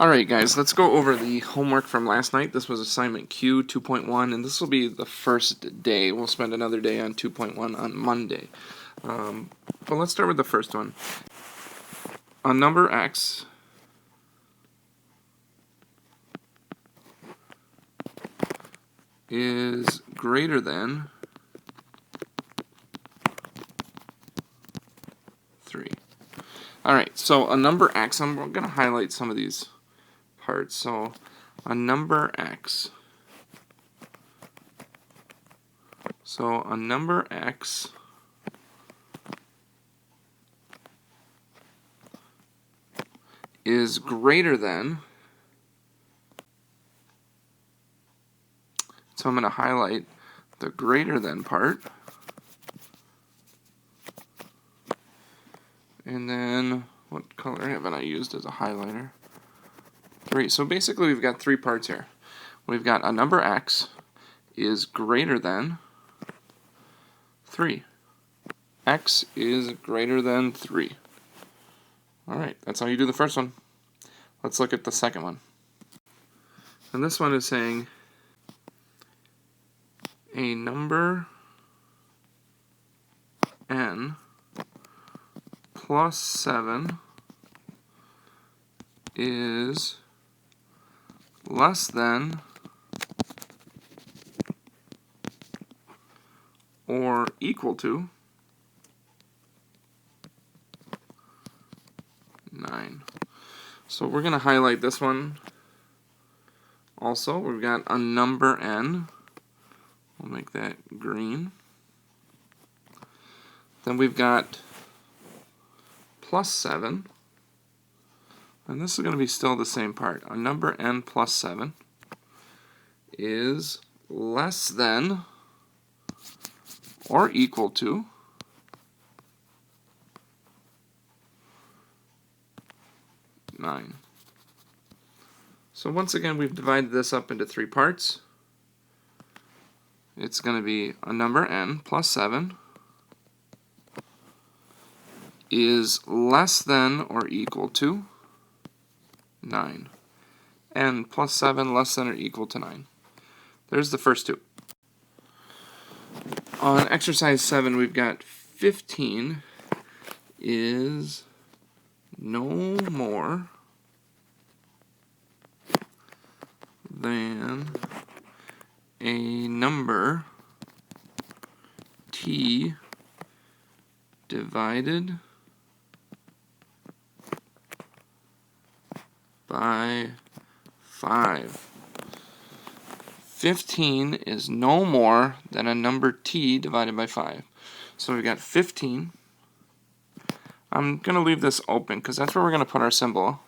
Alright guys, let's go over the homework from last night. This was assignment Q2.1, and this will be the first day. We'll spend another day on 2.1 on Monday. But let's start with the first one. A number x is greater than 3. Alright, so a number x, we're going to highlight some of these parts. So a number x. So a number x is greater than, so I'm going to highlight the greater than part, and then what color haven't I used as a highlighter? 3. So basically we've got 3 parts here. We've got a number x is greater than 3. X is greater than 3. Alright, that's how you do the first one. Let's look at the second one. And this one is saying a number n plus 7 is less than or equal to 9. So we're going to highlight this one also. We've got a number n. We'll make that green. Then we've got plus 7. And this is going to be still the same part. A number n plus 7 is less than or equal to 9. So once again, we've divided this up into 3 parts. It's going to be a number n plus 7 is less than or equal to 9. N plus 7 less than or equal to 9. There's the first 2. On exercise 7, we've got 15 is no more than a number t divided by 5. 15 is no more than a number t divided by 5. So we've got 15. I'm going to leave this open because that's where we're going to put our symbol.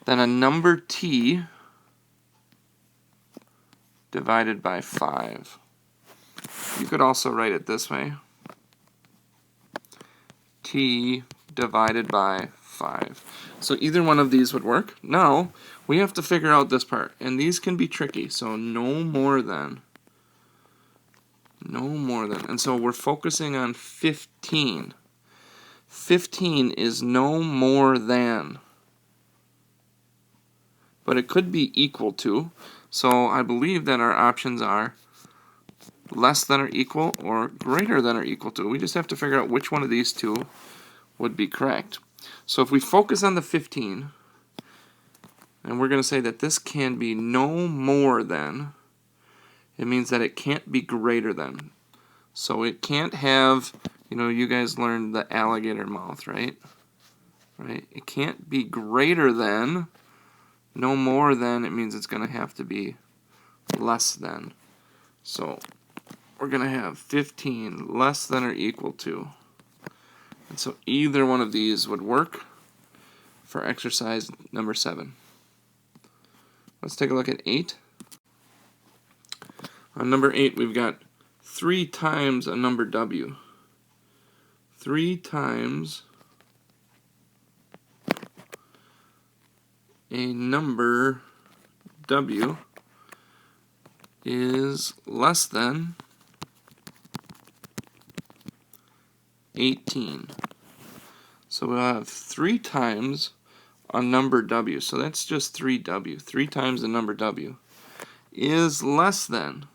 Then a number t divided by 5. You could also write it this way. T divided by 5. So either one of these would work. Now, we have to figure out this part. And these can be tricky. So no more than. No more than. And so we're focusing on 15. 15 is no more than. But it could be equal to. So I believe that our options are less than or equal or greater than or equal to. We just have to figure out which one of these two would be correct. So if we focus on the 15, and we're going to say that this can be no more than, it means that it can't be greater than. So it can't have, you guys learned the alligator mouth, right? Right? It can't be greater than, no more than, it means it's going to have to be less than. So we're going to have 15 less than or equal to. And so either one of these would work for exercise number 7. Let's take a look at 8. On number 8, we've got 3 times a number w. 3 times a number w is less than 18. So we'll have 3 times a number w, so that's just 3w, 3 times the number w, is less than,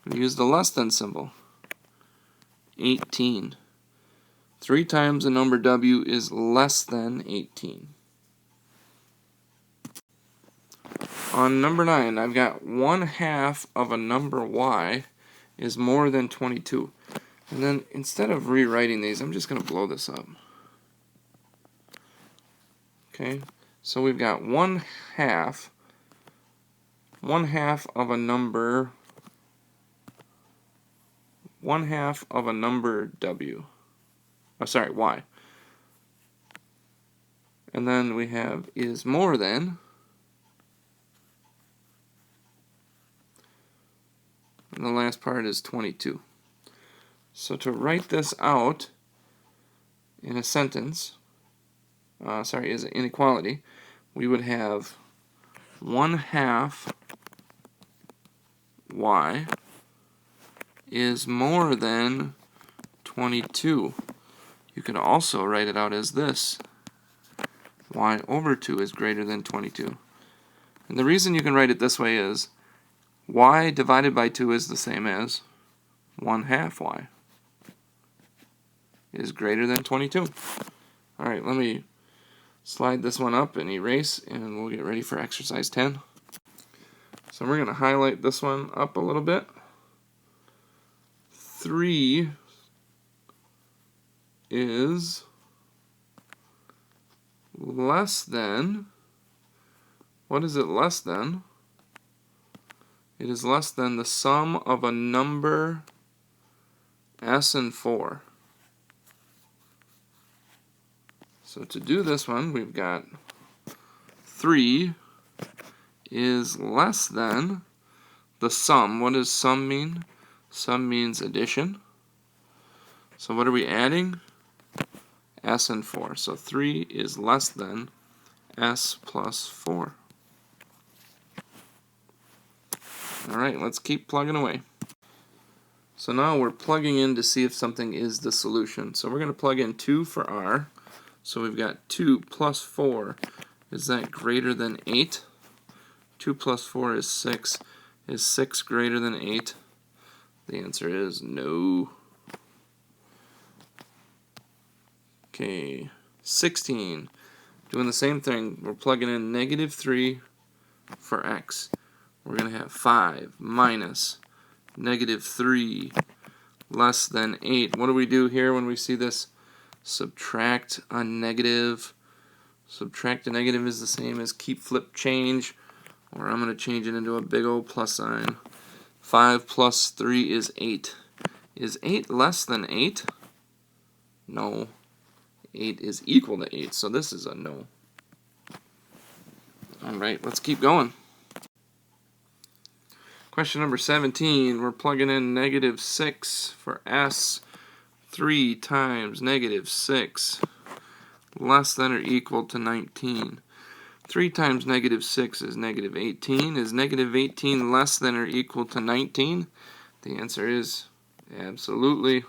we use the less than symbol, 18. 3 times the number w is less than 18. On number 9, I've got 1/2 of a number y is more than 22. And then instead of rewriting these, I'm just going to blow this up. Okay, so we've got 1/2 of a number, 1/2 of a number w. Oh, sorry, y. And then we have is more than, and the last part is 22. So to write this out in a sentence, as an inequality, we would have 1/2 y is more than 22. You can also write it out as this. Y over 2 is greater than 22. And the reason you can write it this way is y divided by 2 is the same as 1/2 y is greater than 22. Alright, let me slide this one up and erase, and we'll get ready for exercise 10. So we're going to highlight this one up a little bit. 3 is less than, what is it less than? It is less than the sum of a number s and 4. So to do this one, we've got 3 is less than the sum. What does sum mean? Sum means addition. So what are we adding? S and 4. So 3 is less than s plus 4. Alright, let's keep plugging away. So now we're plugging in to see if something is the solution. So we're going to plug in 2 for r. So we've got 2 plus 4. Is that greater than 8? 2 plus 4 is 6. Is 6 greater than 8? The answer is no. Okay, 16. Doing the same thing. We're plugging in -3 for x. We're going to have 5 minus -3 less than 8. What do we do here when we see this? Subtract a negative. Subtract a negative is the same as keep, flip, change, or I'm going to change it into a big old plus sign. 5 plus 3 is 8. Is 8 less than 8? No. 8 is equal to 8, so this is a no. Alright, let's keep going. Question number 17, we're plugging in -6 for s. 3 times -6 less than or equal to 19. 3 times -6 is -18. Is -18 less than or equal to 19? The answer is absolutely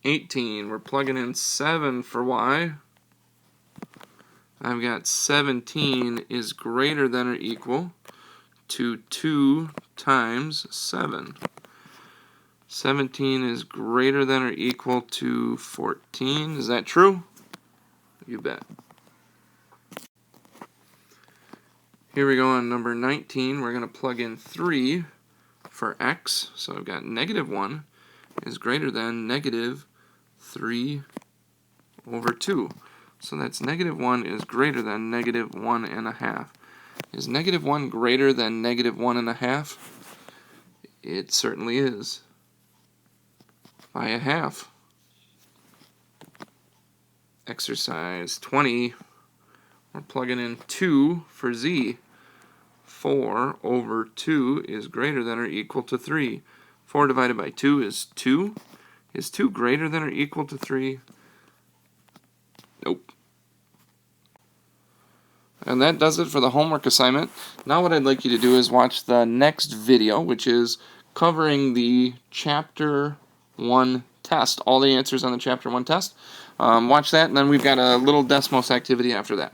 18. We're plugging in 7 for y. I've got 17 is greater than or equal to 2 times 7. 17 is greater than or equal to 14. Is that true? You bet. Here we go on number 19. We're going to plug in 3 for x. So I've got -1 is greater than -3 over 2. So that's -1 is greater than -1.5. Is -1 greater than -1.5? It certainly is. By a half. Exercise 20. We're plugging in 2 for z. 4 over 2 is greater than or equal to 3. 4 divided by 2 is 2. Is 2 greater than or equal to 3? Nope. And that does it for the homework assignment. Now what I'd like you to do is watch the next video, which is covering the Chapter 1 test, all the answers on the Chapter 1 test. Watch that, and then we've got a little Desmos activity after that.